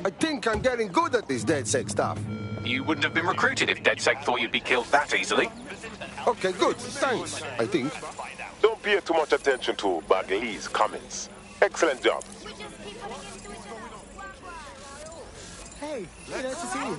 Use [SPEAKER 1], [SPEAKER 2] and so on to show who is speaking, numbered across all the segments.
[SPEAKER 1] I think I'm getting good at this DedSec stuff.
[SPEAKER 2] You wouldn't have been recruited if DedSec thought you'd be killed that easily.
[SPEAKER 1] Okay, good. Thanks, I think.
[SPEAKER 3] Don't pay too much attention to Bagley's comments. Excellent job.
[SPEAKER 4] Hey, nice to see you.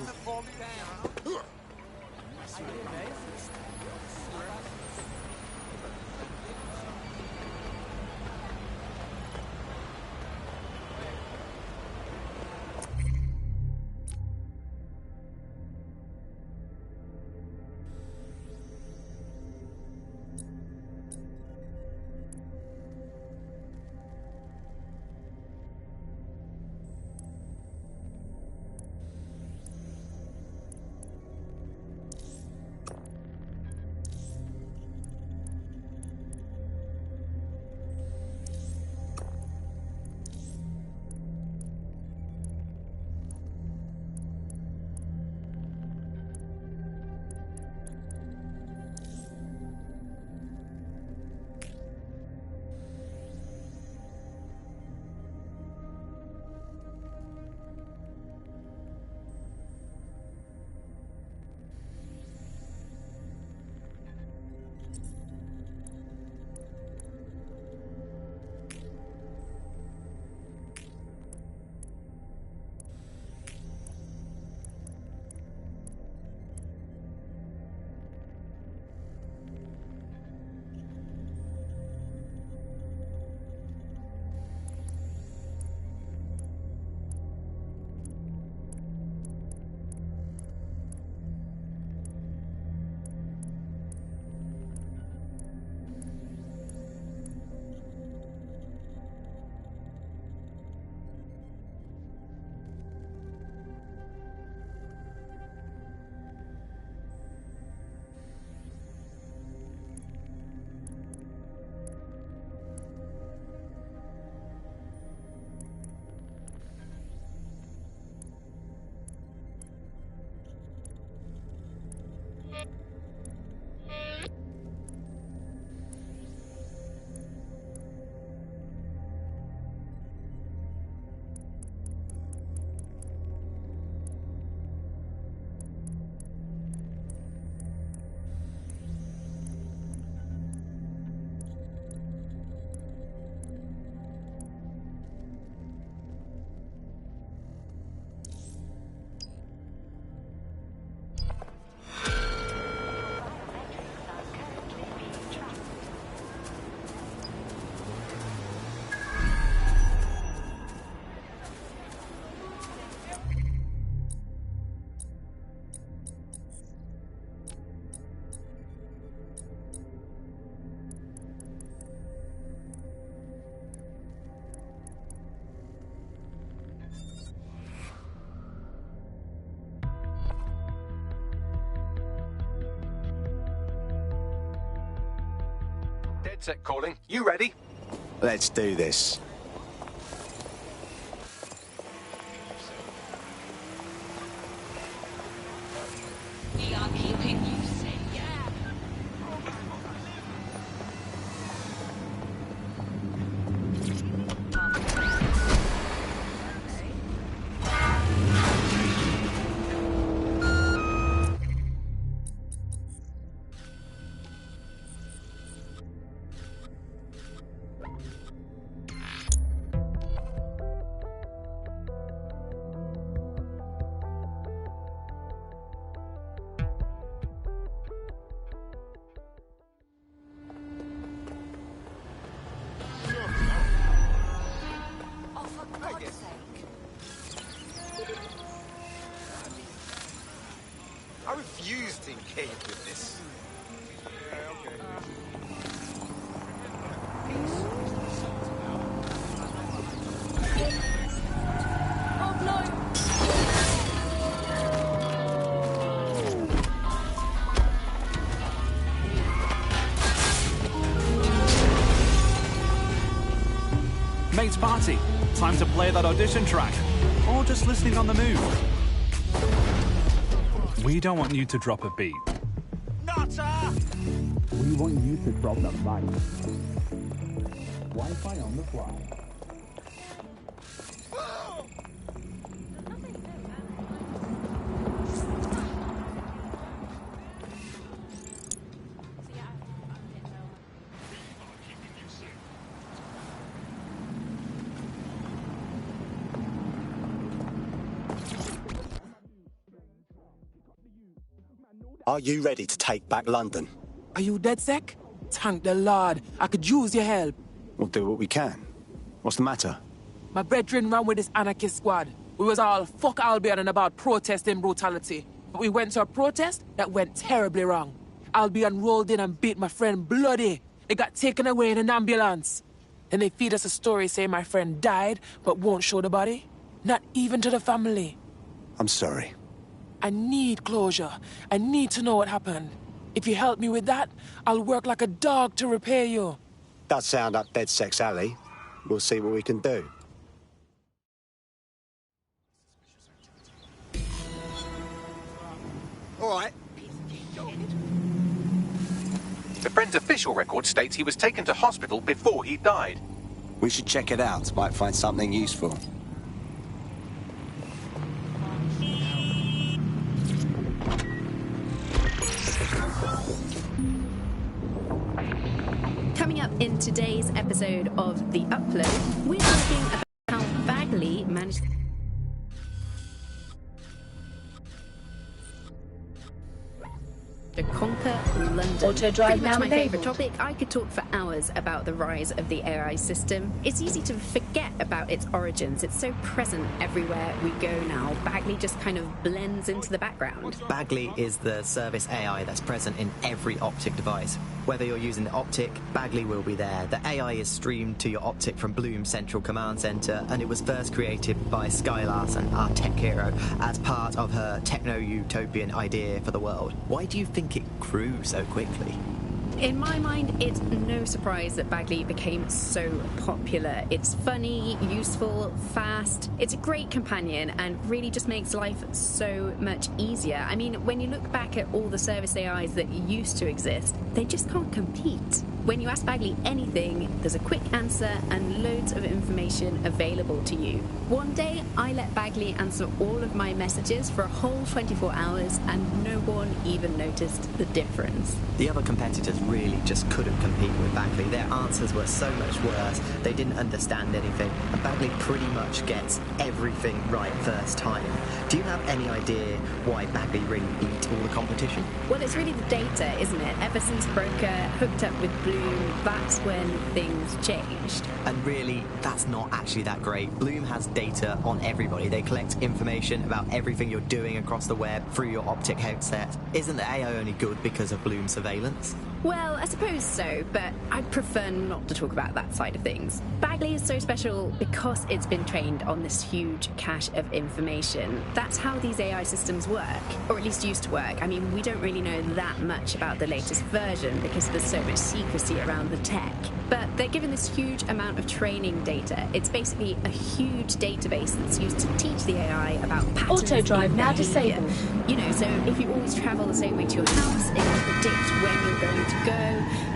[SPEAKER 2] DedSec calling. You ready?
[SPEAKER 5] Let's do this.
[SPEAKER 6] We are keeping you safe.
[SPEAKER 4] I refuse to engage with this.
[SPEAKER 7] Mate's party. Time to play that audition track. Or just listening on the move. We don't want you to drop a beat.
[SPEAKER 8] Nutter! We want you to drop the mic. Wi-Fi on the fly.
[SPEAKER 5] Are you ready to take back London?
[SPEAKER 9] Are you dead sec? Thank the Lord. I could use your help.
[SPEAKER 5] We'll do what we can. What's the matter?
[SPEAKER 9] My brethren ran with this anarchist squad. We was all fuck Albion and about protesting brutality. But we went to a protest that went terribly wrong. Albion rolled in and beat my friend bloody. They got taken away in an ambulance. Then they feed us a story saying my friend died, but won't show the body. Not even to the family.
[SPEAKER 5] I'm sorry.
[SPEAKER 9] I need closure. I need to know what happened. If you help me with that, I'll work like a dog to repay you.
[SPEAKER 5] Does sound up dead sex alley. We'll see what we can do.
[SPEAKER 1] All right.
[SPEAKER 2] The friend's official record states he was taken to hospital before he died.
[SPEAKER 5] We should check it out. Might find something useful.
[SPEAKER 10] Coming up in today's episode of The Upload, we're talking about how Bagley managed to conquer London.
[SPEAKER 6] Auto drive
[SPEAKER 10] Pretty much
[SPEAKER 6] now
[SPEAKER 10] my favourite
[SPEAKER 6] enabled.
[SPEAKER 10] topic. I could talk for hours about the rise of the AI system. It's easy to forget about its origins. It's so present everywhere we go now. Bagley just kind of blends into the background.
[SPEAKER 11] Bagley is the service AI that's present in every Optic device. Whether you're using the Optic, Bagley will be there. The AI is streamed to your Optic from Bloom's Central Command Center, and it was first created by Sky Larson, our tech hero, as part of her techno-utopian idea for the world. Why do you think it grew so quickly?
[SPEAKER 10] In my mind, it's no surprise that Bagley became so popular. It's funny, useful, fast. It's a great companion and really just makes life so much easier. I mean, when you look back at all the service AIs that used to exist, they just can't compete. When you ask Bagley anything, there's a quick answer and loads of information available to you. One day, I let Bagley answer all of my messages for a whole 24 hours and no one even noticed the difference.
[SPEAKER 11] The other competitors really just couldn't compete with Bagley. Their answers were so much worse. They didn't understand anything. And Bagley pretty much gets everything right first time. Do you have any idea why Bagley really beat all the competition?
[SPEAKER 10] Well, it's really the data, isn't it? Ever since Broker hooked up with Bloom, that's when things changed.
[SPEAKER 11] And really, that's not actually that great. Bloom has data on everybody. They collect information about everything you're doing across the web through your Optic headset. Isn't the AI only good because of Bloom surveillance?
[SPEAKER 10] Well, I suppose so, but I'd prefer not to talk about that side of things. Bagley is so special because it's been trained on this huge cache of information. That's how these AI systems work, or at least used to work. I mean, we don't really know that much about the latest version because there's so much secrecy around the tech. But they're given this huge amount of training data. It's basically a huge database that's used to teach the AI about patterns.
[SPEAKER 6] Auto drive
[SPEAKER 10] in
[SPEAKER 6] now
[SPEAKER 10] behavior.
[SPEAKER 6] disabled.
[SPEAKER 10] You know, so if you always travel the same way to your house, it can predict when you're going to go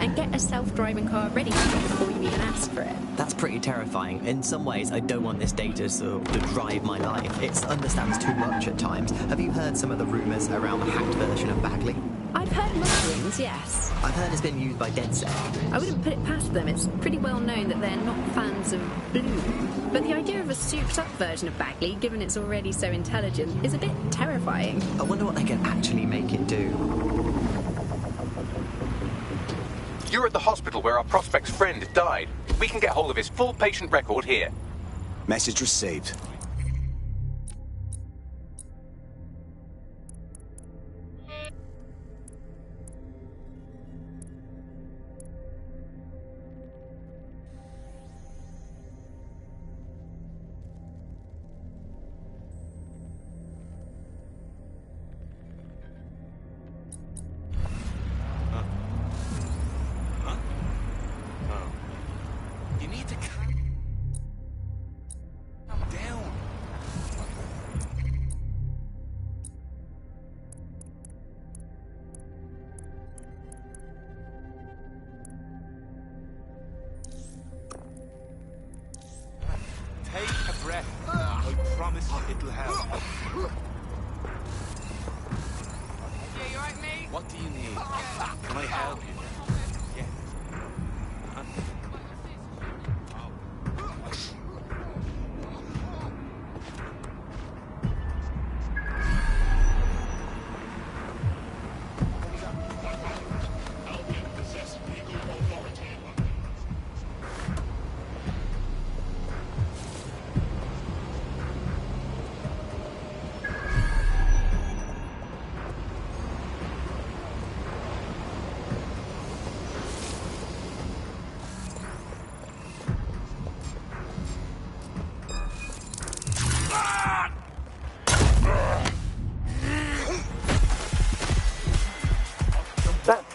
[SPEAKER 10] and get a self-driving car ready for you before you even ask for it.
[SPEAKER 11] That's pretty terrifying. In some ways, I don't want this data to drive my life. It understands too much at times. Have you heard some of the rumours around the hacked version of Bagley?
[SPEAKER 10] I've heard mushrooms, yes.
[SPEAKER 11] I've heard it's been used by DedSec.
[SPEAKER 10] I wouldn't put it past them. It's pretty well known that they're not fans of Bloom. But the idea of a souped-up version of Bagley, given it's already so intelligent, is a bit terrifying.
[SPEAKER 11] I wonder what they can actually make it do.
[SPEAKER 2] You're at the hospital where our prospect's friend died. We can get hold of his full patient record here.
[SPEAKER 5] Message received.
[SPEAKER 4] You need to calm down. Take a breath. I promise you it'll help. Yeah, you right, mate? What do you need? Can I help you? Yeah.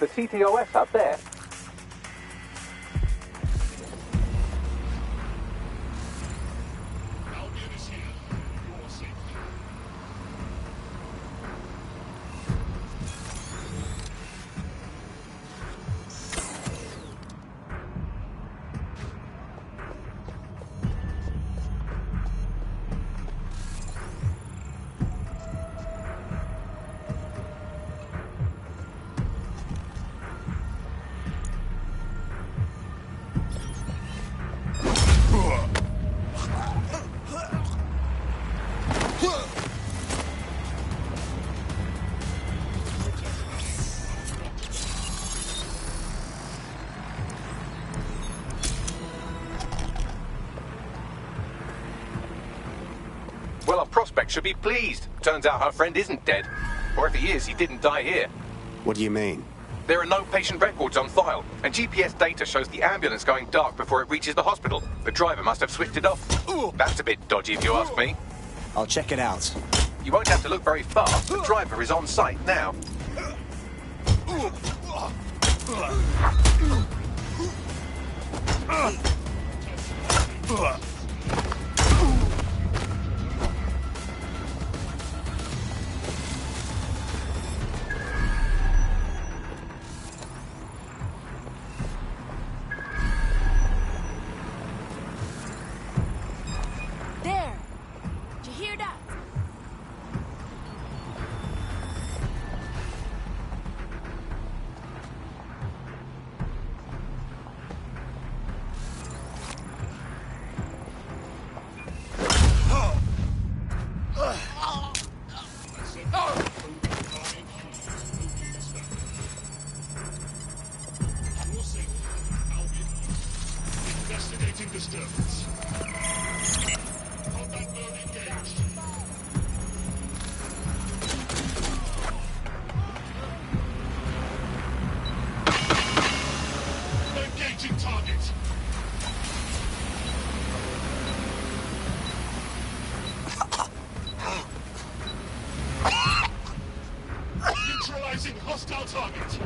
[SPEAKER 2] The CTOS up there. Well, our prospect should be pleased. Turns out her friend isn't dead. Or if he is, he didn't die here.
[SPEAKER 5] What do you mean?
[SPEAKER 2] There are no patient records on file, and GPS data shows the ambulance going dark before it reaches the hospital. The driver must have switched it off. That's a bit dodgy if you ask me.
[SPEAKER 5] I'll check it out.
[SPEAKER 2] You won't have to look very far. The driver is on site now.
[SPEAKER 6] There! Did you hear that?
[SPEAKER 12] Investigating disturbance. Combat mode engaged. Engaging target. Neutralizing hostile target.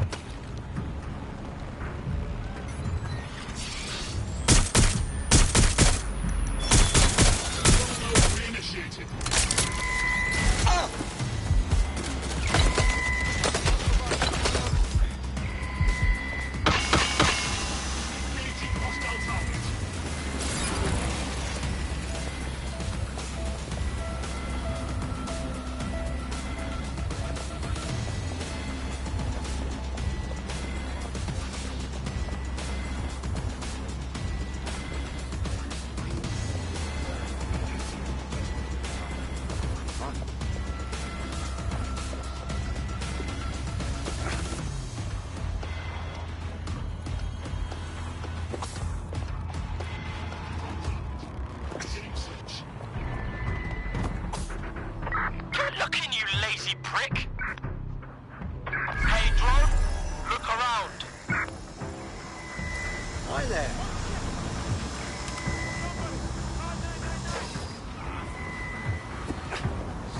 [SPEAKER 12] Reinitiated. Engaging hostile target.
[SPEAKER 13] Good looking, you lazy prick! Hey, drone, look around.
[SPEAKER 5] Hi there.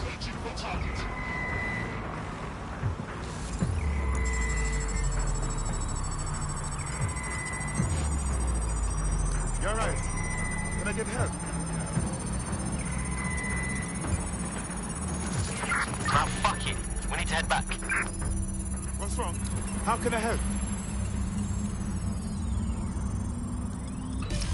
[SPEAKER 12] Searching for target.
[SPEAKER 3] You're right. Can I get help?
[SPEAKER 13] Now fuck it, we need to head back.
[SPEAKER 3] What's wrong? How can I help?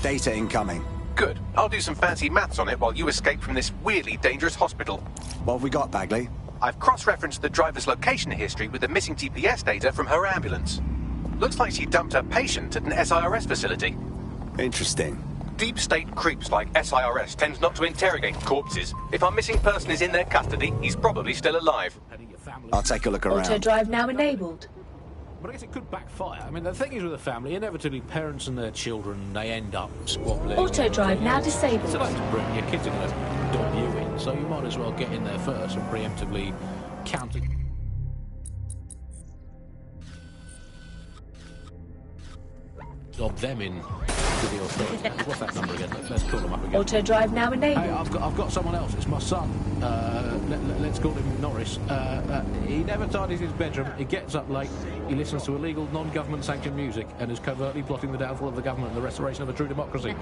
[SPEAKER 5] Data incoming.
[SPEAKER 2] Good. I'll do some fancy maths on it while you escape from this weirdly dangerous hospital.
[SPEAKER 5] What have we got, Bagley?
[SPEAKER 2] I've cross-referenced the driver's location history with the missing GPS data from her ambulance. Looks like she dumped her patient at an SIRS facility.
[SPEAKER 5] Interesting.
[SPEAKER 2] Deep state creeps like SIRS tends not to interrogate corpses. If our missing person is in their custody, he's probably still alive.
[SPEAKER 5] I'll take a look around.
[SPEAKER 6] Auto drive now enabled.
[SPEAKER 7] But I guess it could backfire. I mean, the thing is with a family, inevitably parents and their children, they end up squabbling.
[SPEAKER 6] Auto drive now disabled.
[SPEAKER 7] So that's brilliant. Your kids are going to dob you in, so you might as well get in there first and preemptively counter. Dob them in.
[SPEAKER 14] to the authorities. What's that number again? Let's call them up again.
[SPEAKER 6] Auto drive now enabled.
[SPEAKER 14] Hey, I've got someone else. It's my son. Let's call him Norris. He never tidies his bedroom. He gets up late. He listens to illegal, non-government sanctioned music and is covertly plotting the downfall of the government and the restoration of a true democracy.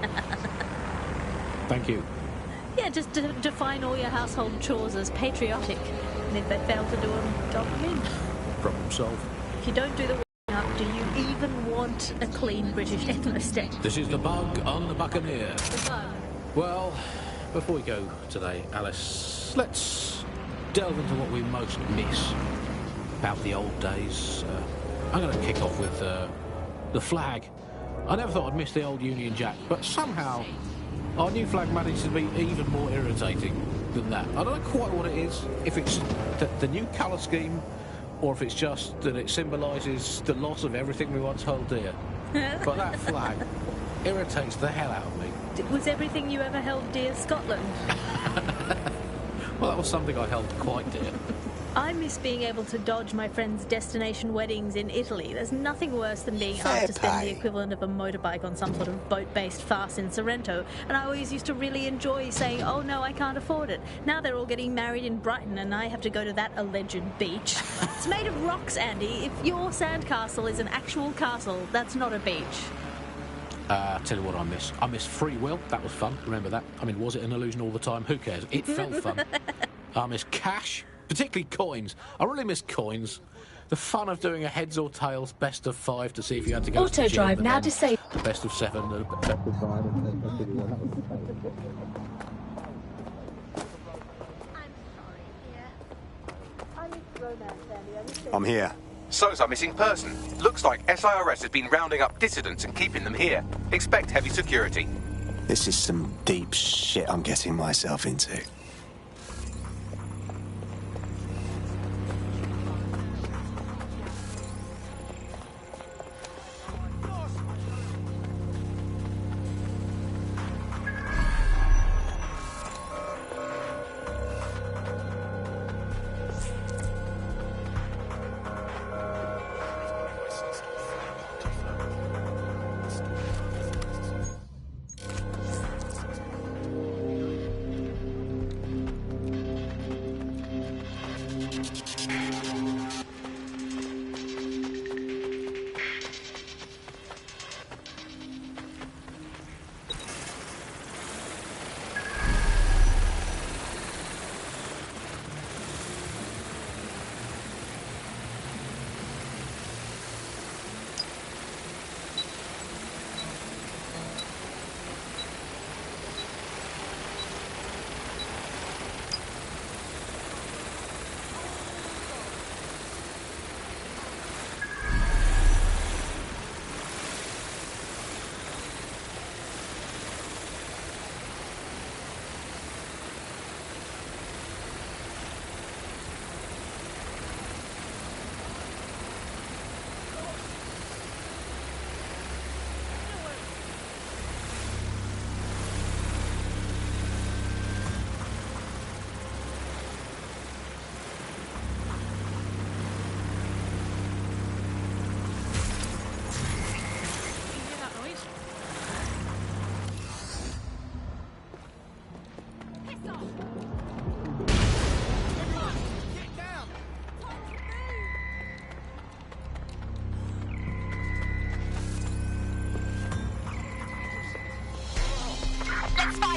[SPEAKER 14] Thank you.
[SPEAKER 15] Yeah, just define all your household chores as patriotic. And if they fail to do them, drop them in.
[SPEAKER 14] Problem solved.
[SPEAKER 15] If you don't do the up, do you even want a clean British ethnostate?
[SPEAKER 14] This is the bug on the Buccaneer.
[SPEAKER 15] The bug.
[SPEAKER 14] Well, before we go today, Alice, let's delve into what we most miss about the old days. I'm going to kick off with the flag. I never thought I'd miss the old Union Jack, but somehow our new flag managed to be even more irritating than that. I don't know quite what it is, if it's the new colour scheme, or if it's just that it symbolises the loss of everything we once held dear. But that flag irritates the hell out of me.
[SPEAKER 15] Was everything you ever held dear Scotland?
[SPEAKER 14] Well, that was something I held quite dear.
[SPEAKER 15] I miss being able to dodge my friends' destination weddings in Italy. There's nothing worse than being asked to spend the equivalent of a motorbike on some sort of boat-based farce in Sorrento. And I always used to really enjoy saying, oh no, I can't afford it. Now they're all getting married in Brighton and I have to go to that alleged beach. It's made of rocks, Andy. If your sandcastle is an actual castle, that's not a beach.
[SPEAKER 14] Tell you what I miss. I miss free will. That was fun. Remember that? I mean, was it an illusion all the time? Who cares? It felt fun. I miss cash. Particularly coins. I really miss coins. The fun of doing a heads or tails best of 5 to see if you had to go
[SPEAKER 6] Auto
[SPEAKER 14] to jail,
[SPEAKER 6] drive now disabled.
[SPEAKER 14] The best of 7. The best of 5.
[SPEAKER 5] I'm here.
[SPEAKER 2] So's a missing person. Looks like SIRS has been rounding up dissidents and keeping them here. Expect heavy security.
[SPEAKER 5] This is some deep shit I'm getting myself into.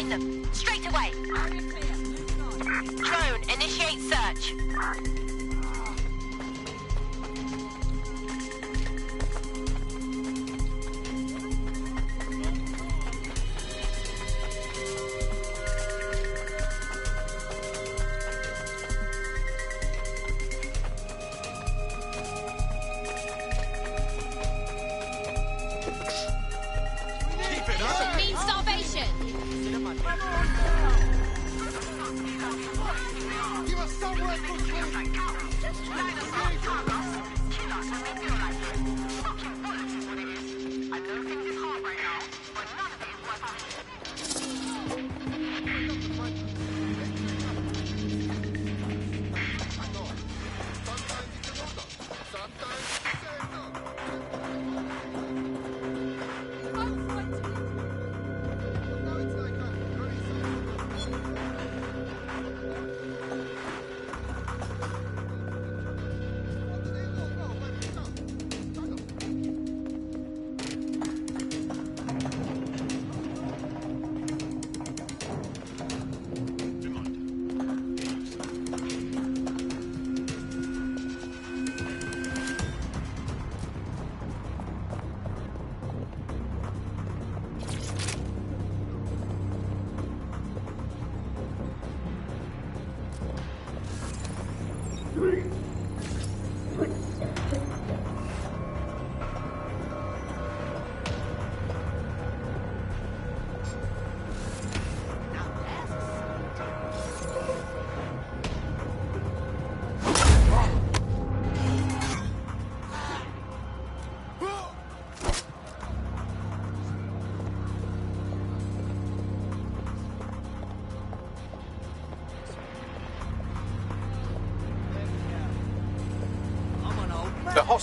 [SPEAKER 16] Them straight away. Drone, initiate search.
[SPEAKER 17] Mean starvation.
[SPEAKER 12] Give us somewhere to sleep.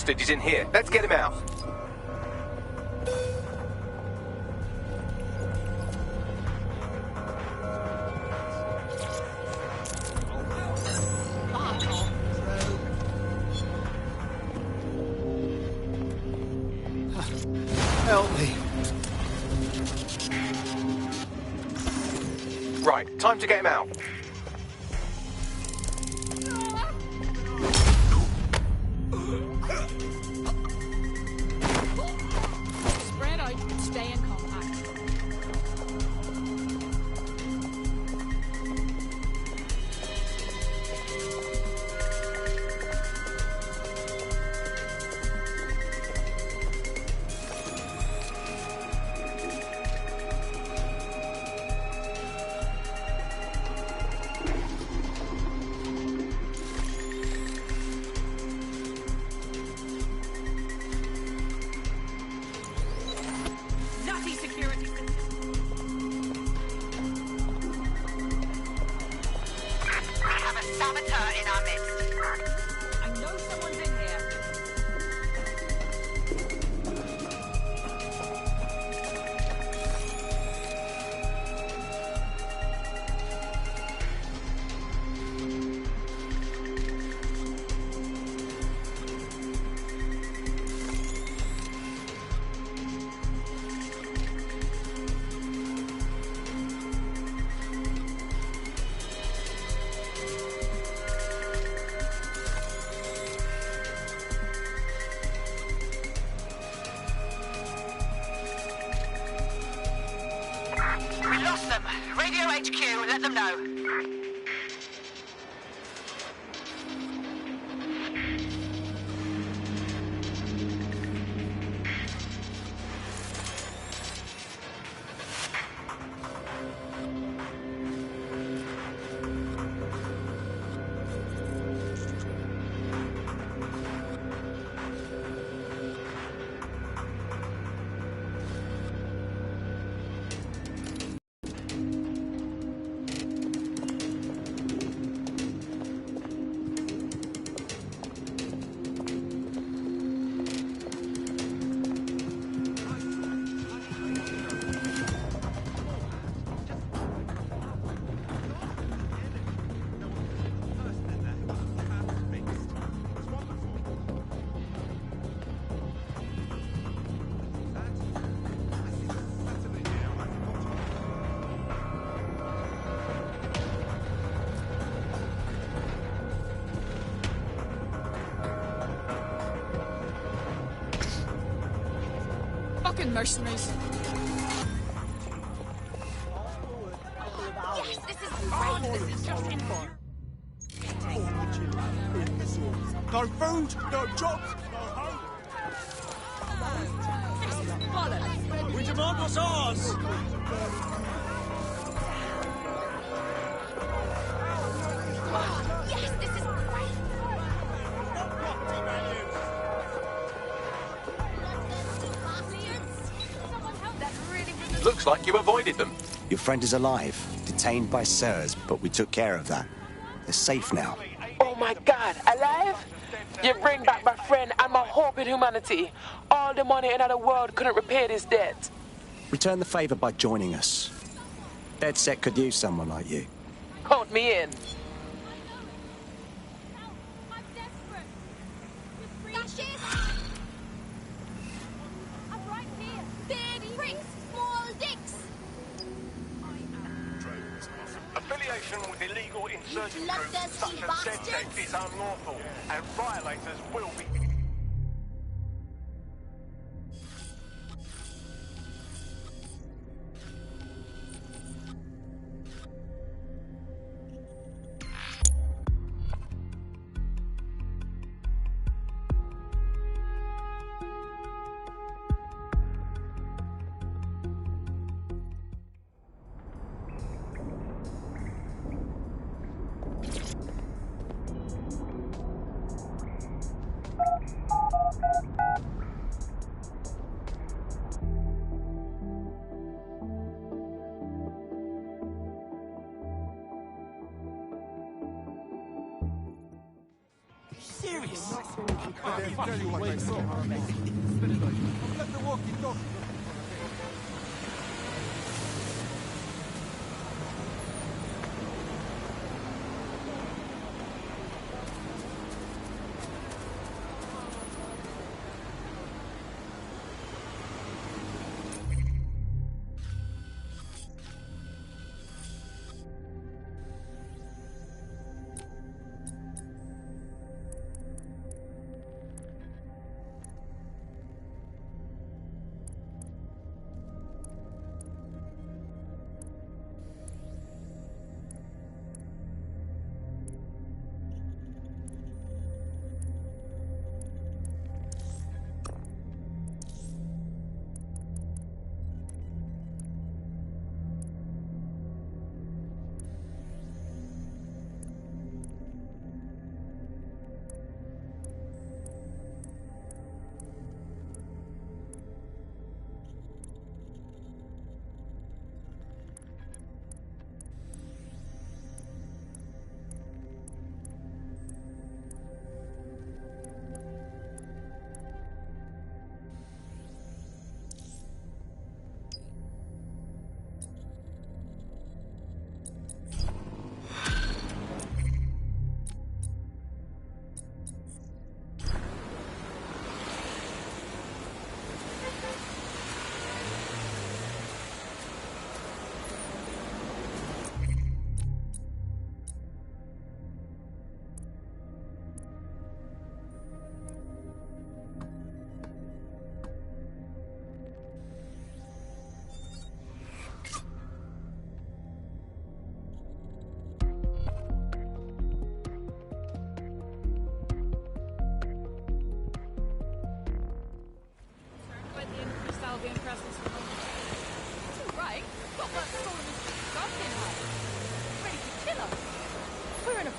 [SPEAKER 2] hostage is in here. Let's get him out.
[SPEAKER 5] Help me.
[SPEAKER 2] Right, time to get him out.
[SPEAKER 17] Spread out, stay in contact. Nutty security system.
[SPEAKER 16] We have a saboteur in our midst.
[SPEAKER 17] I know someone's in here.
[SPEAKER 16] We lost them. Radio HQ, let them know.
[SPEAKER 17] Fucking mercenaries.
[SPEAKER 16] Yes, this is on. This is just in for.
[SPEAKER 12] No food, no jobs, no home.
[SPEAKER 17] This is bollocks.
[SPEAKER 12] We demand what's ours.
[SPEAKER 16] Yes, this is great.
[SPEAKER 2] Looks like you avoided them.
[SPEAKER 5] Your friend is alive, detained by sirs, but we took care of that. They're safe now.
[SPEAKER 9] Oh my God, alive? You bring back my friend and my hope in humanity. All the money in the world couldn't repay this debt.
[SPEAKER 5] Return the favor by joining us. DedSec could use someone like you.
[SPEAKER 9] Count me in.
[SPEAKER 17] I'm right here. Big pricks, small dicks.
[SPEAKER 13] Affiliation with illegal insurgent groups
[SPEAKER 17] bloodthirsty
[SPEAKER 13] such as
[SPEAKER 17] bastards.
[SPEAKER 13] DedSec is unlawful, and violators will be...
[SPEAKER 14] Nice.
[SPEAKER 1] I didn't tell you what I saw. Let the walkie-talkie.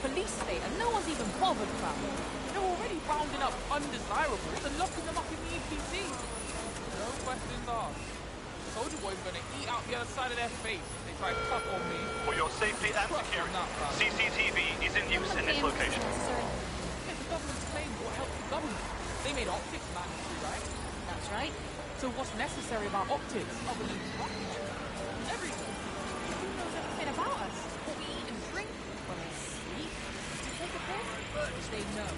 [SPEAKER 9] police state and no one's even bothered about it. They're already rounding up undesirables and locking them up in the EPC. No questions asked. Soldier Boy's gonna eat out the other side of their face if they try to tuck on me.
[SPEAKER 13] For your safety and security, CCTV is in use in this location.
[SPEAKER 9] Yeah, the government's claimed what helps the government. They made optics mandatory, right?
[SPEAKER 15] That's right.
[SPEAKER 9] So what's necessary about optics other than tracking? Everything.
[SPEAKER 15] Who knows everything about us? What we eat and drink? What we sleep? Do you take a piss?
[SPEAKER 9] They know.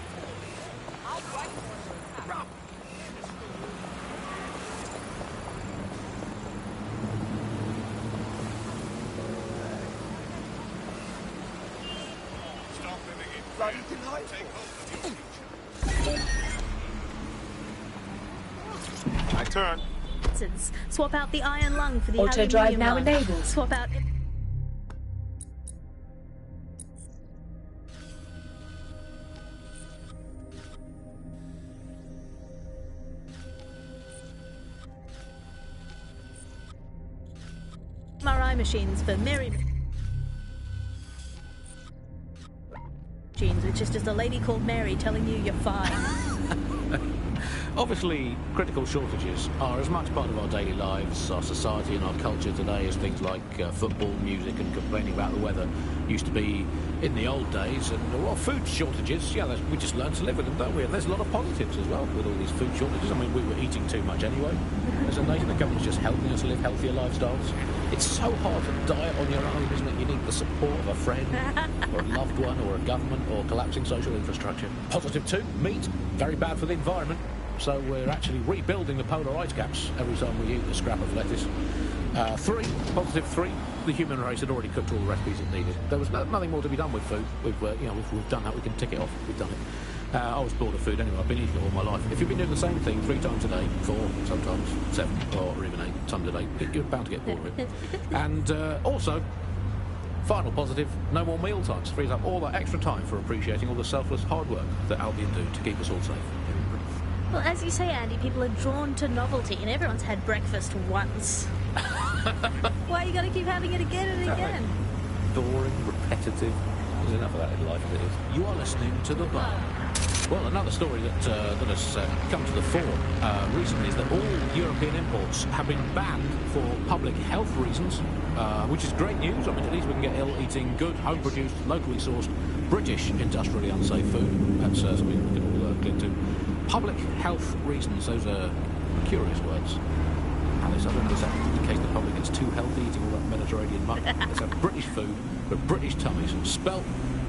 [SPEAKER 9] I'll write one of those down.
[SPEAKER 1] Stop living in bloody delightful.
[SPEAKER 3] My turn.
[SPEAKER 15] Swap out the iron lung for the
[SPEAKER 6] Auto drive
[SPEAKER 15] aluminium
[SPEAKER 6] now
[SPEAKER 15] lung.
[SPEAKER 6] enabled.
[SPEAKER 15] Swap out. MRI machines for Mary machines, which is just a lady called Mary telling you you're fine.
[SPEAKER 14] Obviously, critical shortages are as much part of our daily lives, our society and our culture today as things like football, music and complaining about the weather used to be in the old days. And well, food shortages, yeah, we just learn to live with them, don't we? And there's a lot of positives as well with all these food shortages. I mean, we were eating too much anyway. As a nation, the government's just helping us live healthier lifestyles. It's so hard to diet on your own, isn't it? You need the support of a friend or a loved one or a government or collapsing social infrastructure. Positive 2, meat, very bad for the environment. So we're actually rebuilding the polar ice caps every time we eat a scrap of lettuce. 3, positive 3, the human race had already cooked all the recipes it needed. There was nothing more to be done with food. We've done that. We can tick it off. We've done it. I was bored of food anyway. I've been eating it all my life. If you've been doing the same thing 3 times a day, 4, sometimes 7, or even 8 times a day, you're bound to get bored of it. And also, final positive, no more meal times. Frees up all that extra time for appreciating all the selfless hard work that Albion do to keep us all safe.
[SPEAKER 15] Well, as you say, Andy, people are drawn to novelty, and everyone's had breakfast once. Why you got to keep having it again and again?
[SPEAKER 14] Boring, repetitive. There's enough of that in life as it is. You are listening to The Bar. Well, another story that has come to the fore recently is that all European imports have been banned for public health reasons, which is great news. I mean, at least we can get ill eating good, home-produced, locally sourced, British, industrially unsafe food. That's something we can all looked into. Public health reasons, those are curious words. Alice, I don't know, is that in case the public gets too healthy eating all that Mediterranean muck? Let's have British food for British tummies. Spelt,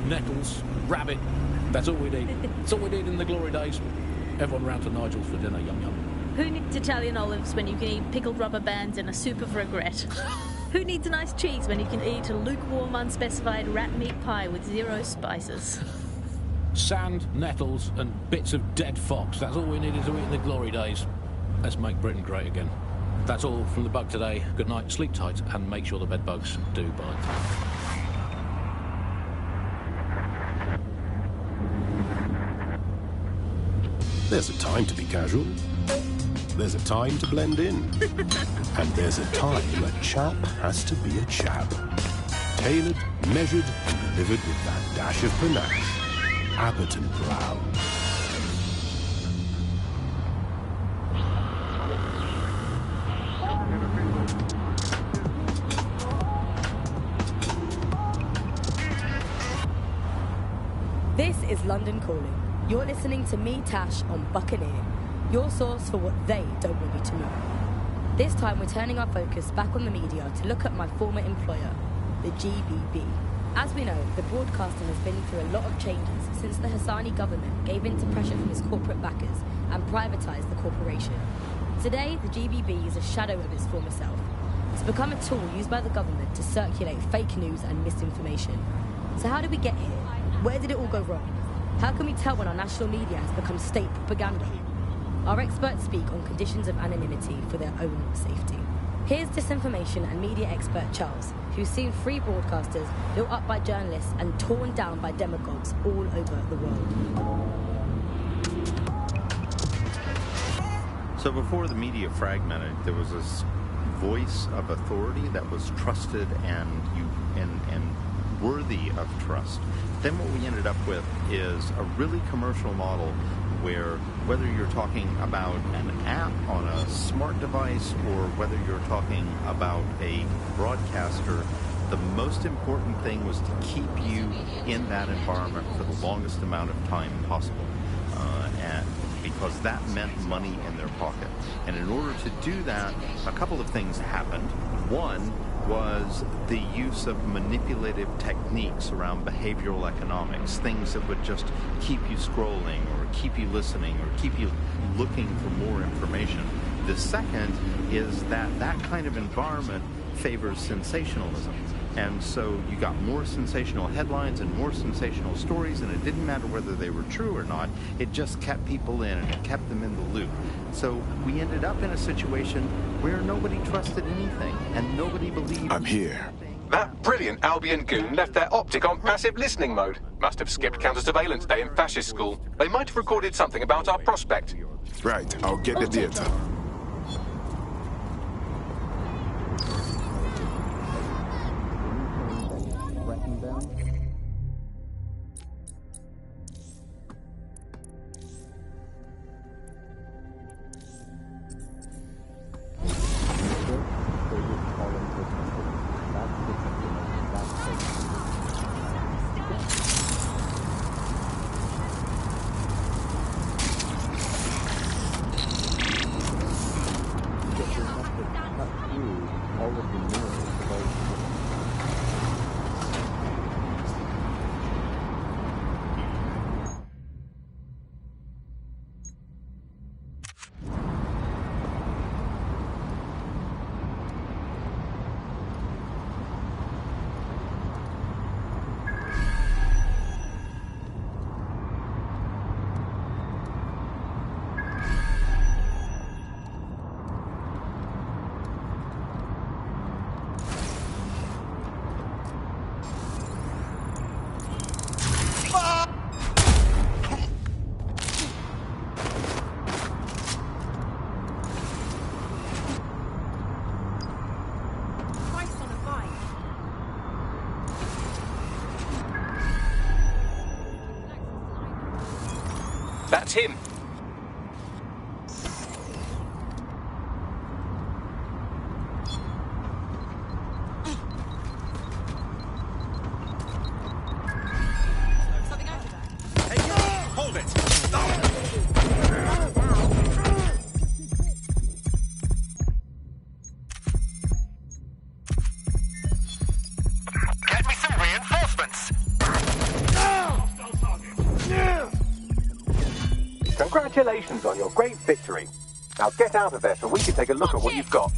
[SPEAKER 14] nettles, rabbit. That's all we need. That's all we need in the glory days. Everyone round to Nigel's for dinner, yum yum.
[SPEAKER 15] Who needs Italian olives when you can eat pickled rubber bands and a soup of regret? Who needs a nice cheese when you can eat a lukewarm, unspecified rat meat pie with 0 spices?
[SPEAKER 14] Sand, nettles, and bits of dead fox. That's all we needed to eat in the glory days. Let's make Britain great again. That's all from the Bug today. Good night, sleep tight, and make sure the bed bugs do bite.
[SPEAKER 18] There's a time to be casual. There's a time to blend in. And there's a time a chap has to be a chap. Tailored, measured, and delivered with that dash of panache. Abbott and Brown.
[SPEAKER 19] This is London Calling. You're listening to me, Tash, on Buccaneer, your source for what they don't want you to know. This time we're turning our focus back on the media to look at my former employer, the GBB. As we know, the broadcaster has been through a lot of changes since the Hassani government gave in to pressure from his corporate backers and privatised the corporation. Today, the GBB is a shadow of its former self. It's become a tool used by the government to circulate fake news and misinformation. So how did we get here? Where did it all go wrong? How can we tell when our national media has become state propaganda? Our experts speak on conditions of anonymity for their own safety. Here's disinformation and media expert Charles, who's seen free broadcasters built up by journalists and torn down by demagogues all over the world.
[SPEAKER 20] So before the media fragmented, there was this voice of authority that was trusted and worthy of trust. Then what we ended up with is a really commercial model where whether you're talking about an app on a smart device or whether you're talking about a broadcaster, the most important thing was to keep you in that environment for the longest amount of time possible. And because that meant money in their pocket. And in order to do that, a couple of things happened. One was the use of manipulative techniques around behavioral economics, things that would just keep you scrolling or keep you listening or keep you looking for more information. The second is that that kind of environment favors sensationalism. And so you got more sensational headlines and more sensational stories, and it didn't matter whether they were true or not. It just kept people in, and it kept them in the loop. So we ended up in a situation where nobody trusted anything, and nobody believed...
[SPEAKER 2] I'm here. That brilliant Albion goon left their optic on passive listening mode. Must have skipped counter-surveillance day in fascist school. They might have recorded something about our prospect.
[SPEAKER 18] Right, I'll get the data.
[SPEAKER 2] That's him.
[SPEAKER 12] Hold it!
[SPEAKER 2] Congratulations on your great victory. Now get out of there so we can take a look at what you've got.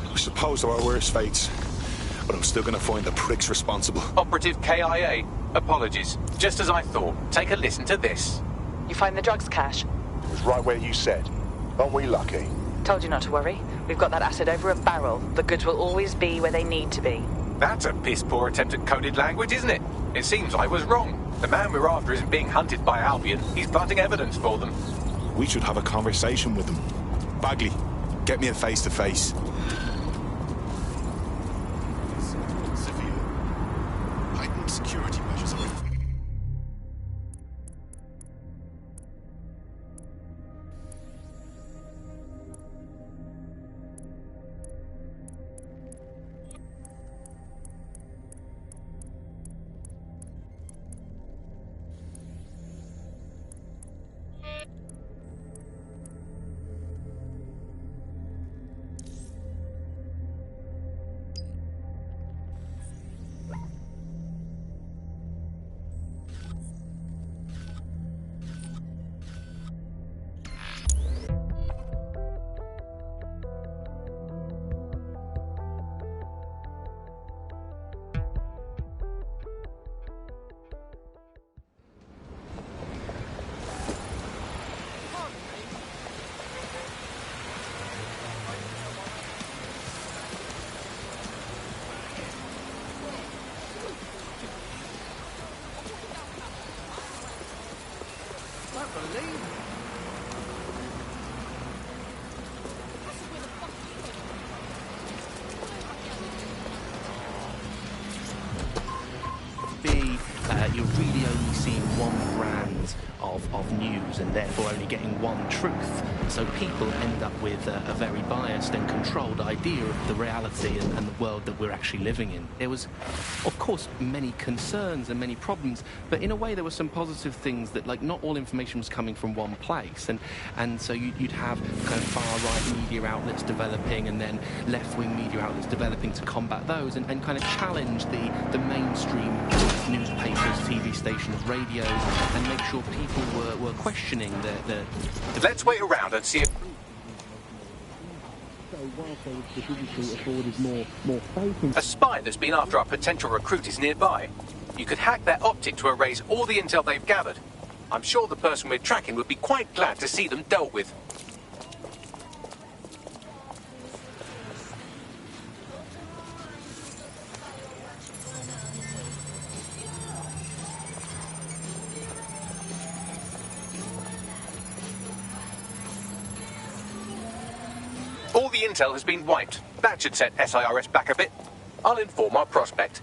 [SPEAKER 21] I suppose there are worse fates, but I'm still going to find the pricks responsible.
[SPEAKER 2] Operative KIA, apologies. Just as I thought. Take a listen to this.
[SPEAKER 22] You find the drugs cache?
[SPEAKER 3] It was right where you said. Aren't we lucky?
[SPEAKER 22] Told you not to worry. We've got that acid over a barrel. The goods will always be where they need to be.
[SPEAKER 2] That's a piss-poor attempt at coded language, isn't it? It seems I was wrong. The man we're after isn't being hunted by Albion. He's planting evidence for them.
[SPEAKER 21] We should have a conversation with them. Bagley, get me a face-to-face.
[SPEAKER 18] Heightened security measures are...
[SPEAKER 23] You're really only seeing one brand of news and therefore only getting one truth. So people end up with a very biased and controlled idea of the reality and the world that we're actually living in. There was, of course, many concerns and many problems, but in a way there were some positive things that, like, not all information was coming from one place. And so you'd have kind of far-right media outlets developing and then left-wing media outlets developing to combat those and kind of challenge the mainstream newspapers, TV stations, radios, and make sure people were questioning the...
[SPEAKER 2] Let's wait around and see if... A spy that's been after our potential recruit is nearby. You could hack their optic to erase all the intel they've gathered. I'm sure the person we're tracking would be quite glad to see them dealt with. All the intel has been wiped. That should set SIRS back a bit. I'll inform our prospect.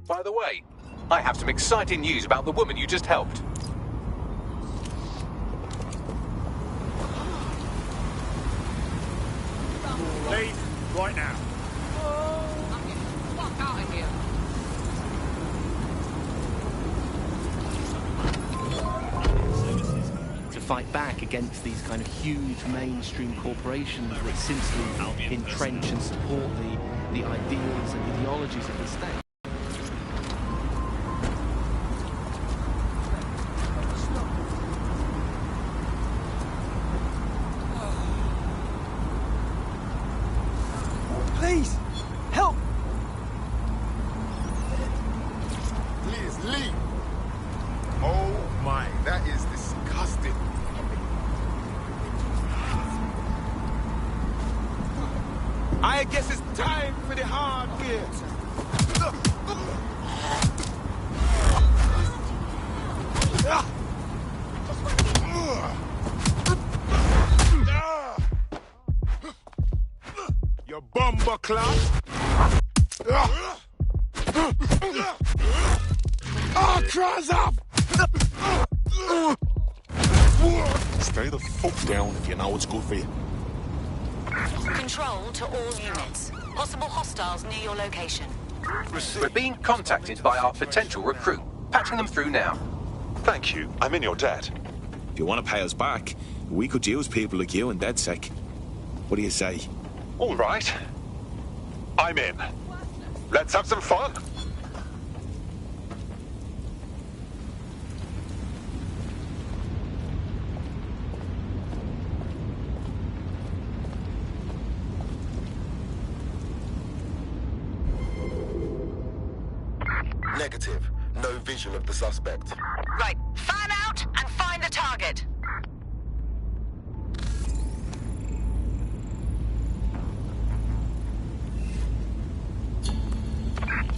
[SPEAKER 2] By the way, I have some exciting news about the woman you just helped.
[SPEAKER 12] Leave right now.
[SPEAKER 9] I'm getting the fuck out of here.
[SPEAKER 23] fight back against these kind of huge mainstream corporations that simply entrench and support the ideals and ideologies of the state.
[SPEAKER 12] Please, help!
[SPEAKER 1] Please, leave. Oh my, that is disgusting. I guess it's time for the hard years. You bumper clock. Oh, cross up!
[SPEAKER 21] Stay the fuck down if you know what's good for you.
[SPEAKER 16] Control to all units. Possible hostiles near your location.
[SPEAKER 2] We're being contacted by our potential recruit. Patching them through now.
[SPEAKER 8] Thank you. I'm in your debt. If you want to pay us back, we could use people like you in DedSec. What do you say?
[SPEAKER 3] All right. I'm in. Let's have some fun.
[SPEAKER 1] Negative. No vision of the suspect.
[SPEAKER 16] Right, fan out and find the target.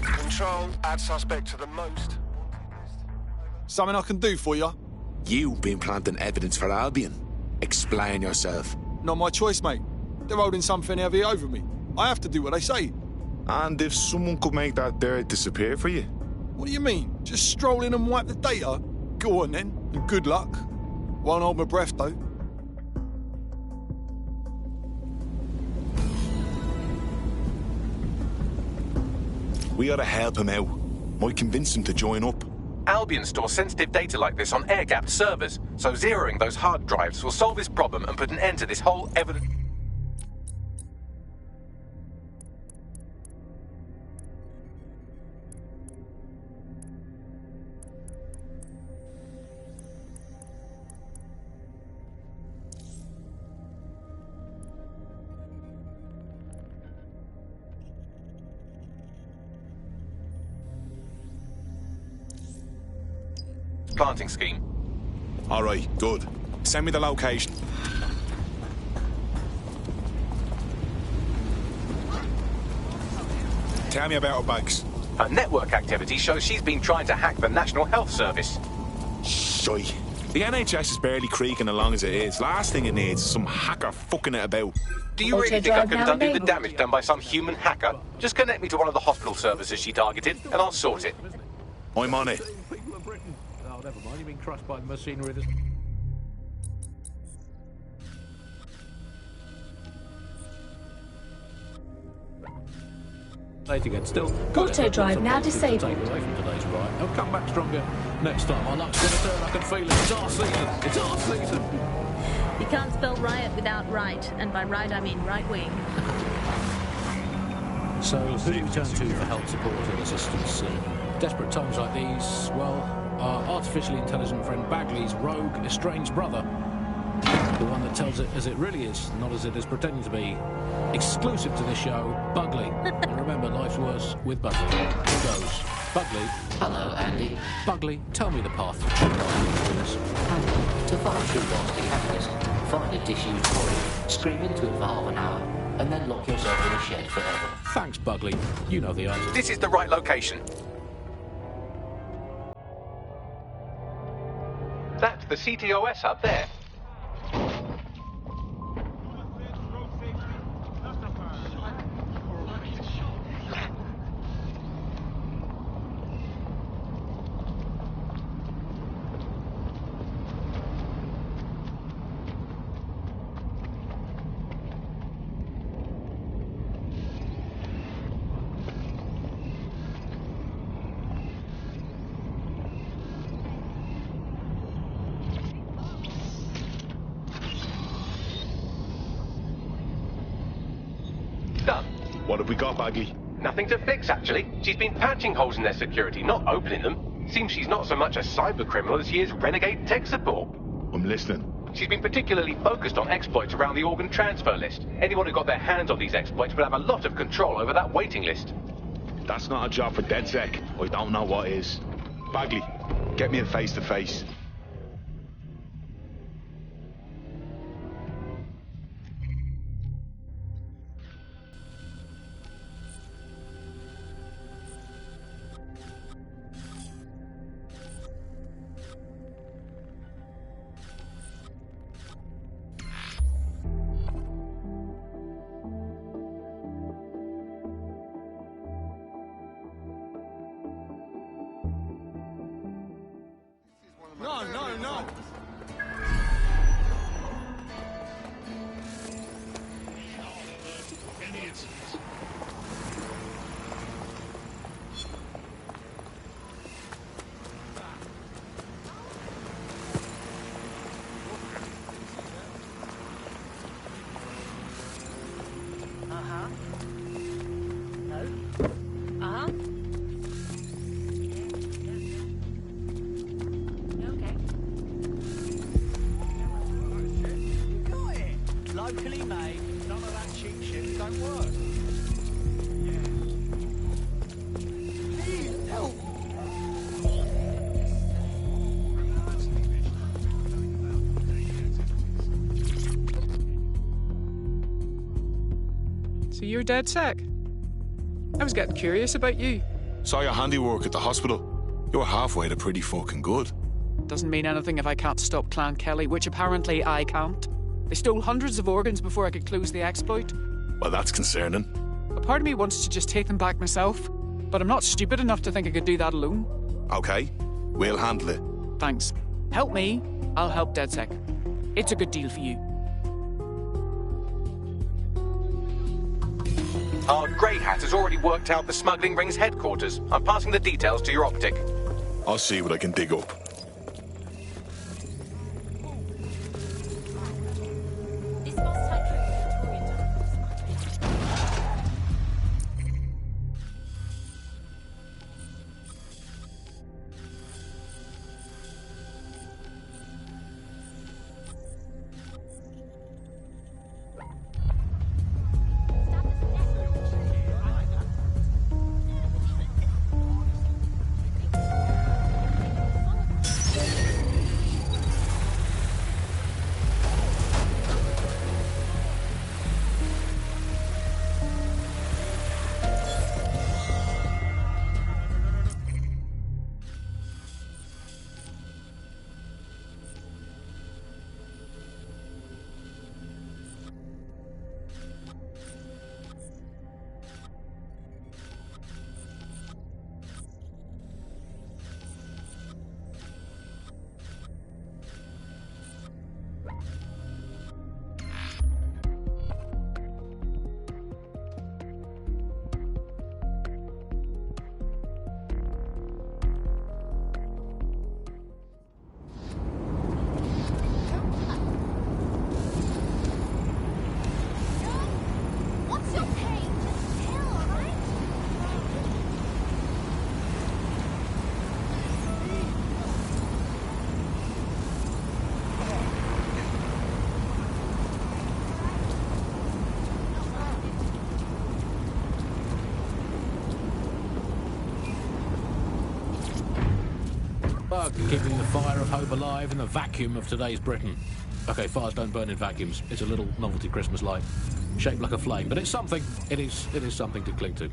[SPEAKER 1] Control, add suspect to the most.
[SPEAKER 12] Something I can do for you?
[SPEAKER 21] You've been planting evidence for Albion. Explain yourself.
[SPEAKER 12] Not my choice, mate. They're holding something heavy over me. I have to do what they say.
[SPEAKER 21] And if someone could make that dirt disappear for you?
[SPEAKER 12] What do you mean? Just stroll in and wipe the data? Go on then, and good luck. Won't hold my breath, though.
[SPEAKER 21] We gotta help him out. Might convince him to join up.
[SPEAKER 2] Albion stores sensitive data like this on air-gapped servers, so zeroing those hard drives will solve this problem and put an end to this whole evidence. Planting scheme.
[SPEAKER 21] All right, good. Send me the location. Tell me about her bags.
[SPEAKER 2] Her network activity shows she's been trying to hack the National Health Service.
[SPEAKER 21] Shy. The NHS is barely creaking along as it is. Last thing it needs is some hacker fucking it about.
[SPEAKER 2] Do you really think I could undo the damage done by some human hacker? Just connect me to one of the hospital services she targeted, and I'll sort it.
[SPEAKER 21] I'm on it.
[SPEAKER 14] Oh, never mind. You've been crushed by the machinery. Late again, still.
[SPEAKER 6] Auto drive now disabled.
[SPEAKER 14] Take away from today's ride. I'll come back stronger next time. Our luck's gonna turn. I can feel it. It's our season. It's our season.
[SPEAKER 15] You can't spell riot without right, and by right I mean right wing.
[SPEAKER 14] So, who do we turn to for help, support, and assistance? Desperate times like these, well, our artificially intelligent friend Bagley's rogue, estranged brother. The one that tells it as it really is, not as it is pretending to be. Exclusive to this show, Bugley. And remember, life's worse with Bugley. Here goes. Bugley.
[SPEAKER 10] Hello, Andy.
[SPEAKER 14] Bugley, tell me the path to true happiness.
[SPEAKER 10] Andy, to find true lasting happiness, find a disused toy, scream into it for half an hour, and then lock yourself in a shed forever.
[SPEAKER 14] Thanks, Bugley. You know the answer.
[SPEAKER 2] This is the right location. That's the CTOS up there.
[SPEAKER 8] What have we got, Baggy?
[SPEAKER 2] Nothing to fix, actually. She's been patching holes in their security, not opening them. Seems she's not so much a cyber criminal as she is renegade tech support.
[SPEAKER 8] I'm listening.
[SPEAKER 2] She's been particularly focused on exploits around the organ transfer list. Anyone who got their hands on these exploits would have a lot of control over that waiting list.
[SPEAKER 8] That's not a job for DedSec. I don't know what is. Bagley, get me a face-to-face.
[SPEAKER 1] No.
[SPEAKER 4] Locally made, none of that cheap shit don't work. Please, help!
[SPEAKER 7] So you're DedSec? I was getting curious about you.
[SPEAKER 21] Saw your handiwork at the hospital. You're halfway to pretty fucking good.
[SPEAKER 7] Doesn't mean anything if I can't stop Clan Kelly, which apparently I can't. They stole hundreds of organs before I could close the exploit.
[SPEAKER 21] Well, that's concerning.
[SPEAKER 7] A part of me wants to just take them back myself, but I'm not stupid enough to think I could do that alone.
[SPEAKER 21] Okay, we'll handle it.
[SPEAKER 7] Thanks. Help me, I'll help DedSec. It's a good deal for you.
[SPEAKER 2] Our Grey Hat has already worked out the smuggling ring's headquarters. I'm passing the details to your optic.
[SPEAKER 21] I'll see what I can dig up.
[SPEAKER 14] Keeping the fire of hope alive in the vacuum of today's Britain. Okay, fires don't burn in vacuums. It's a little novelty Christmas light, shaped like a flame, but it's something. It is something to cling to.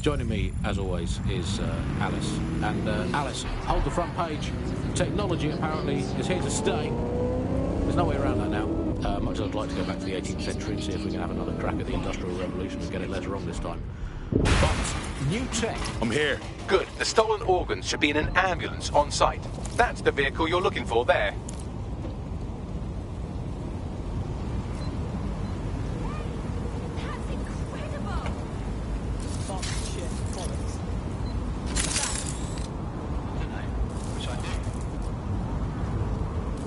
[SPEAKER 14] Joining me, as always, is Alice. And Alice, hold the front page. Technology apparently is here to stay. There's no way around that now. Much as I'd like to go back to the 18th century and see if we can have another crack at the Industrial Revolution and get it later on this time. But new tech.
[SPEAKER 21] I'm here.
[SPEAKER 2] Good. The stolen organs should be in an ambulance on site. That's the vehicle you're looking for there.
[SPEAKER 17] That's incredible!
[SPEAKER 4] Fuck shit, bollocks. I don't know. Which I do.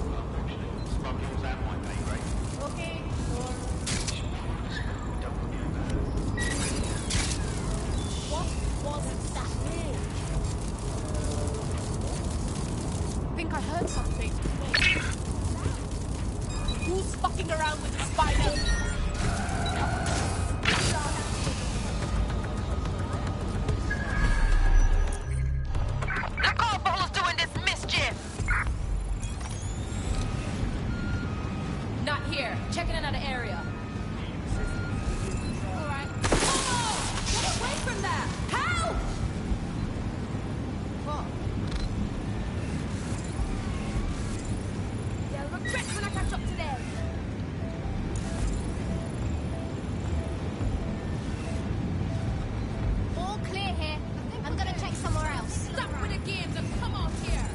[SPEAKER 4] Well, actually, it's probably was out my pay grade.
[SPEAKER 17] Okay, I heard something. Who's fucking around with the spider?
[SPEAKER 16] Look all balls doing this mischief!
[SPEAKER 17] Not here. Checking another area. Alright. Oh! Get away from that! Help! What? They'll regret when I catch up to them. All clear here. I'm gonna check somewhere else. Stop with the games and come out here.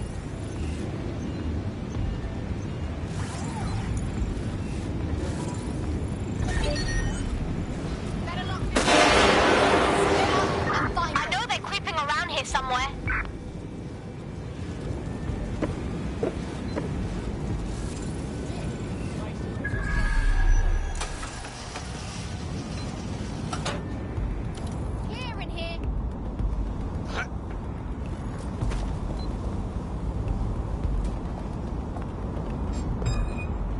[SPEAKER 16] I know they're creeping around here somewhere.
[SPEAKER 17] Clear in here.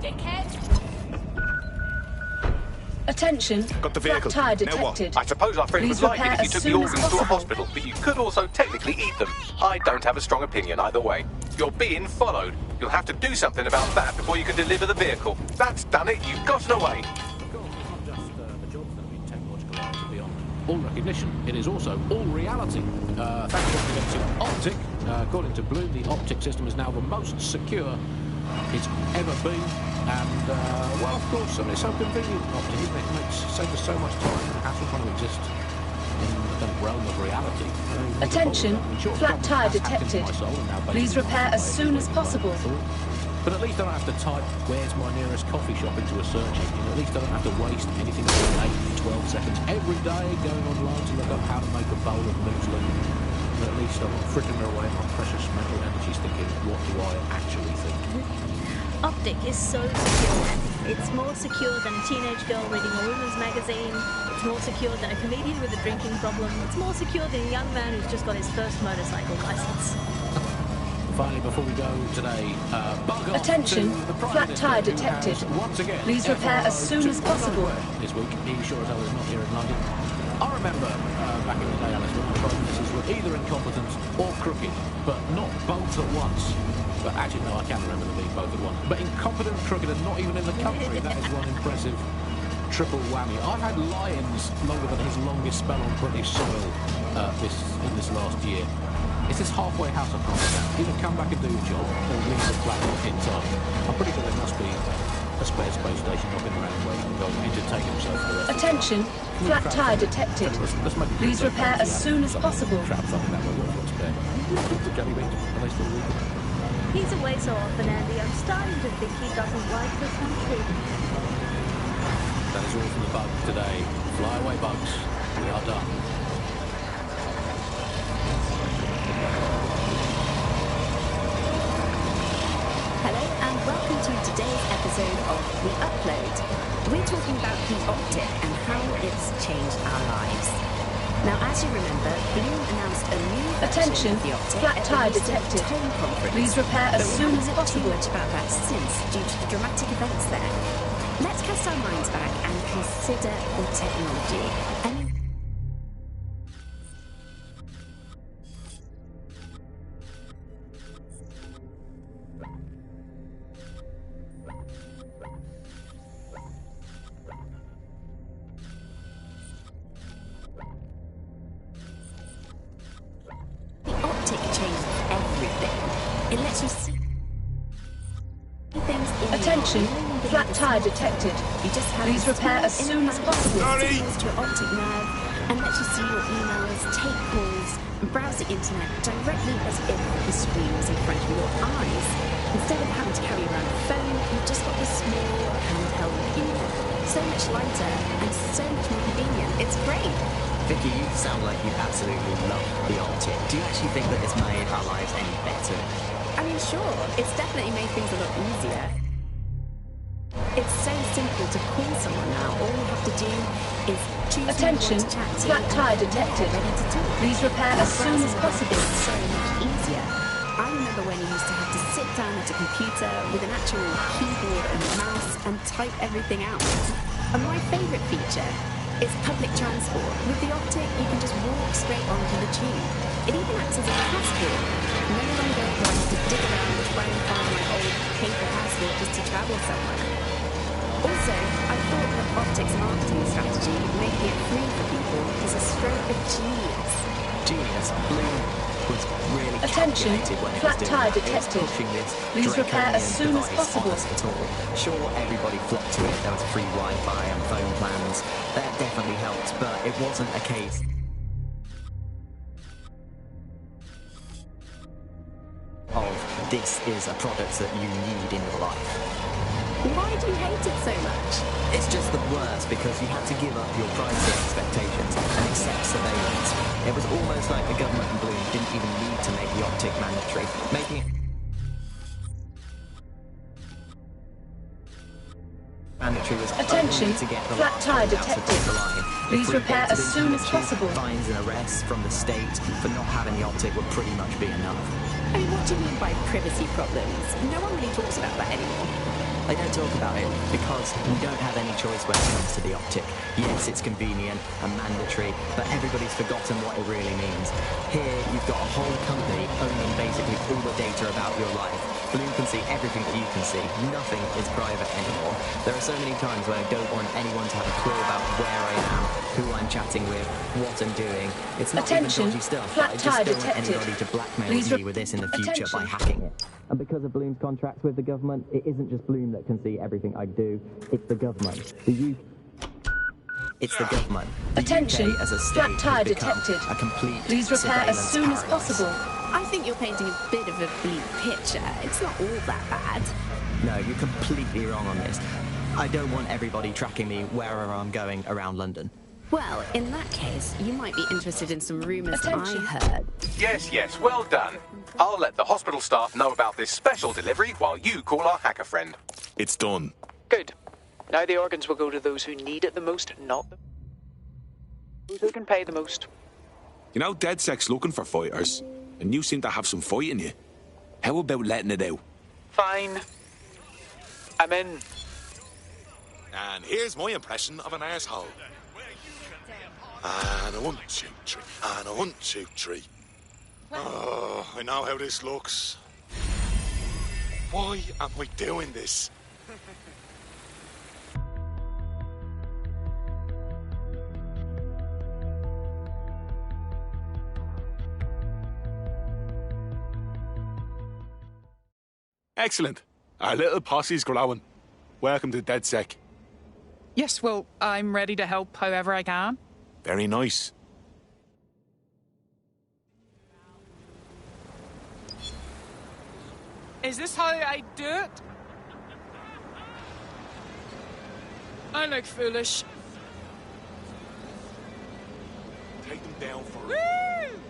[SPEAKER 17] Dickhead.
[SPEAKER 6] Attention.
[SPEAKER 21] Got the
[SPEAKER 6] Flat
[SPEAKER 21] vehicle.
[SPEAKER 6] tire
[SPEAKER 21] Now what?
[SPEAKER 6] detected.
[SPEAKER 2] I suppose our friend
[SPEAKER 6] Please
[SPEAKER 2] would like it
[SPEAKER 6] repair
[SPEAKER 2] if you
[SPEAKER 6] as
[SPEAKER 2] took the
[SPEAKER 6] soon as
[SPEAKER 2] organs to a
[SPEAKER 6] possible.
[SPEAKER 2] hospital, but you could also technically eat them. I don't have a strong opinion either way. You're being followed. You'll have to do something about that before you can deliver the vehicle. That's done it. You've gotten away.
[SPEAKER 14] Not just the jobs that have been technological items beyond all recognition, it is also all reality. Thanks to Optic. According to Bloom, the Optic system is now the most secure it's ever been. And, well, of course, I mean, it's so convenient, Optic, isn't it? It makes saves us so much time and hassle trying to exist in the realm of reality.
[SPEAKER 6] Attention, flat tire detected. Please repair as soon as possible.
[SPEAKER 14] But at least I don't have to type, where's my nearest coffee shop into a search engine. At least I don't have to waste anything more than 8 to 12 seconds every day going online to look up how to make a bowl of muesli. But at least I'm not frittering away my precious mental energies thinking, what do I actually think?
[SPEAKER 15] Optic is so secure. It's more secure than a teenage girl reading a women's magazine. It's more secure than a comedian with a drinking problem. It's more secure than a young man who's just got his first motorcycle license.
[SPEAKER 14] Finally, before we go today, bug off
[SPEAKER 6] Attention,
[SPEAKER 14] to the
[SPEAKER 6] flat
[SPEAKER 14] Prime
[SPEAKER 6] tire
[SPEAKER 14] Minister, who
[SPEAKER 6] detected.
[SPEAKER 14] has once again
[SPEAKER 6] Please repair as soon as possible.
[SPEAKER 14] This week, he sure as hell is not here in London. I remember back in the day, Alice, when our Prime Ministers were either incompetent or crooked, but not both at once. But actually, no, I can remember them being both at once. But incompetent, crooked, and not even in the country. That is one impressive triple whammy. I've had Lions longer than his longest spell on British soil in this last year. It's this halfway house I can't stand. Either come back and do your job or leave the planet in time. I'm pretty sure there must be a spare space station knocking around where he can go and entertain himself for the rest
[SPEAKER 6] Attention, flat tire detected.
[SPEAKER 14] Let's make it
[SPEAKER 6] Please repair as soon as possible.
[SPEAKER 14] Trap something that way what's spare. The jelly beans, are they still legal?
[SPEAKER 15] He's away so often, Andy. I'm starting to think he doesn't like the country.
[SPEAKER 14] That is all from the bug today. Fly away, bugs. We are done.
[SPEAKER 5] Hello and welcome to today's episode of The Upload. We're talking about the Optic and how it's changed our lives. Now, as you remember, Bloom announced a new version of the Optic
[SPEAKER 6] flat
[SPEAKER 5] at
[SPEAKER 6] tire
[SPEAKER 5] the recent
[SPEAKER 6] detected.
[SPEAKER 5] Tone conference.
[SPEAKER 6] Please repair as
[SPEAKER 5] But we
[SPEAKER 6] soon
[SPEAKER 5] haven't
[SPEAKER 6] as
[SPEAKER 5] heard
[SPEAKER 6] possible.
[SPEAKER 5] too much about that since, due to the dramatic events there. Let's cast our minds back and consider the technology. The Optic changed everything. It lets you see things in
[SPEAKER 6] Attention, flat tire detected.
[SPEAKER 5] You just have
[SPEAKER 6] Please
[SPEAKER 5] a
[SPEAKER 6] repair
[SPEAKER 5] small
[SPEAKER 6] as soon as
[SPEAKER 5] implant
[SPEAKER 6] possible.
[SPEAKER 5] that signals to your optic nerve and lets you see your emails, take calls, and browse the internet directly as if the screen was in front of your eyes. Instead of having to carry around a phone, you've just got this small handheld unit. So much lighter and so much more convenient. It's great.
[SPEAKER 11] Vicky, you sound like you absolutely love the Optic. Do you actually think that it's made our lives any better?
[SPEAKER 5] I mean, sure, it's definitely made things a lot easier. It's so simple to call someone now. All you have to do is choose
[SPEAKER 6] Attention,
[SPEAKER 5] who you want to chat to.
[SPEAKER 6] flat tire detected.
[SPEAKER 5] Ready to talk.
[SPEAKER 6] Please repair as soon as possible.
[SPEAKER 5] It's so much easier. I remember when you used to have to sit down at a computer with an actual keyboard and mouse and type everything out. And my favourite feature is public transport. With the optic, you can just walk straight onto the tube. It even acts as a passport. No longer do I have to dig around to try and find my old paper passport just to travel somewhere. Also, I thought that Optic's marketing strategy, making it free for people, was a stroke of genius.
[SPEAKER 11] Genius. Bloom was really
[SPEAKER 6] Attention,
[SPEAKER 11] calculated when it
[SPEAKER 6] flat
[SPEAKER 11] was doing
[SPEAKER 6] tire
[SPEAKER 11] that. It was
[SPEAKER 6] detected.
[SPEAKER 11] pushing this
[SPEAKER 6] Please repair as
[SPEAKER 11] draconian
[SPEAKER 6] soon as
[SPEAKER 11] device
[SPEAKER 6] possible.
[SPEAKER 11] on us at all. Sure, everybody flocked to it. There was free Wi-Fi and phone plans. That definitely helped, but it wasn't a case of this is a product that you need in your life.
[SPEAKER 5] Why do you hate it so much?
[SPEAKER 11] It's just the worst because you had to give up your privacy expectations and accept surveillance. It was almost like the government in Bloom didn't even need to make the optic mandatory, making it mandatory was
[SPEAKER 6] Attention,
[SPEAKER 11] only to get the
[SPEAKER 6] flat tire
[SPEAKER 11] laptop out
[SPEAKER 6] detected.
[SPEAKER 11] of the line.
[SPEAKER 6] Please
[SPEAKER 11] If we
[SPEAKER 6] repair
[SPEAKER 11] entered
[SPEAKER 6] as
[SPEAKER 11] into
[SPEAKER 6] soon
[SPEAKER 11] the
[SPEAKER 6] as
[SPEAKER 11] issue,
[SPEAKER 6] possible.
[SPEAKER 11] Fines and arrests from the state for not having the optic would pretty much be enough.
[SPEAKER 5] I mean, what do you mean by privacy problems? No one really talks about that anymore.
[SPEAKER 11] They don't talk about it because we don't have any choice when it comes to the optic. Yes, it's convenient and mandatory, but everybody's forgotten what it really means. Here, you've got a whole company owning basically all the data about your life. Bloom can see everything that you can see. Nothing is private anymore. There are so many times when I don't want anyone to have a clue about where I am, who I'm chatting with, what I'm doing. It's not
[SPEAKER 6] Attention,
[SPEAKER 11] even dodgy stuff,
[SPEAKER 6] flat
[SPEAKER 11] but I just
[SPEAKER 6] tire
[SPEAKER 11] don't want
[SPEAKER 6] detected.
[SPEAKER 11] anybody to blackmail
[SPEAKER 6] Please
[SPEAKER 11] me with this in the future by hacking it. And because of Bloom's contracts with the government, it isn't just Bloom that can see everything I do, it's the government. It's the government. The
[SPEAKER 6] Attention,
[SPEAKER 11] UK as a state
[SPEAKER 6] flat tire
[SPEAKER 11] has become
[SPEAKER 6] detected.
[SPEAKER 11] a complete
[SPEAKER 6] Please repair as
[SPEAKER 11] surveillance
[SPEAKER 6] soon as
[SPEAKER 11] paradise.
[SPEAKER 6] possible.
[SPEAKER 5] I think you're painting a bit of a bleak picture. It's not all that bad.
[SPEAKER 11] No, you're completely wrong on this. I don't want everybody tracking me wherever I'm going around London.
[SPEAKER 5] Well, in that case, you might be interested in some rumours I
[SPEAKER 6] Attention.
[SPEAKER 5] heard.
[SPEAKER 2] Yes, well done. I'll let the hospital staff know about this special delivery while you call our hacker friend.
[SPEAKER 21] It's done.
[SPEAKER 7] Good. Now the organs will go to those who need it the most, not those who can pay the most.
[SPEAKER 8] You know, DedSec's looking for fighters, and you seem to have some fight in you. How about letting it out?
[SPEAKER 7] Fine. I'm in.
[SPEAKER 21] And here's my impression of an arsehole. And a 1, 2, 3. And a 1, 2, 3. Oh, I know how this looks. Why am I doing this? Excellent. Our little posse's growing. Welcome to DedSec.
[SPEAKER 7] Yes, well, I'm ready to help however I can.
[SPEAKER 21] Very nice.
[SPEAKER 7] Is this how I do it? I look foolish.
[SPEAKER 21] Take them down for
[SPEAKER 7] Woo!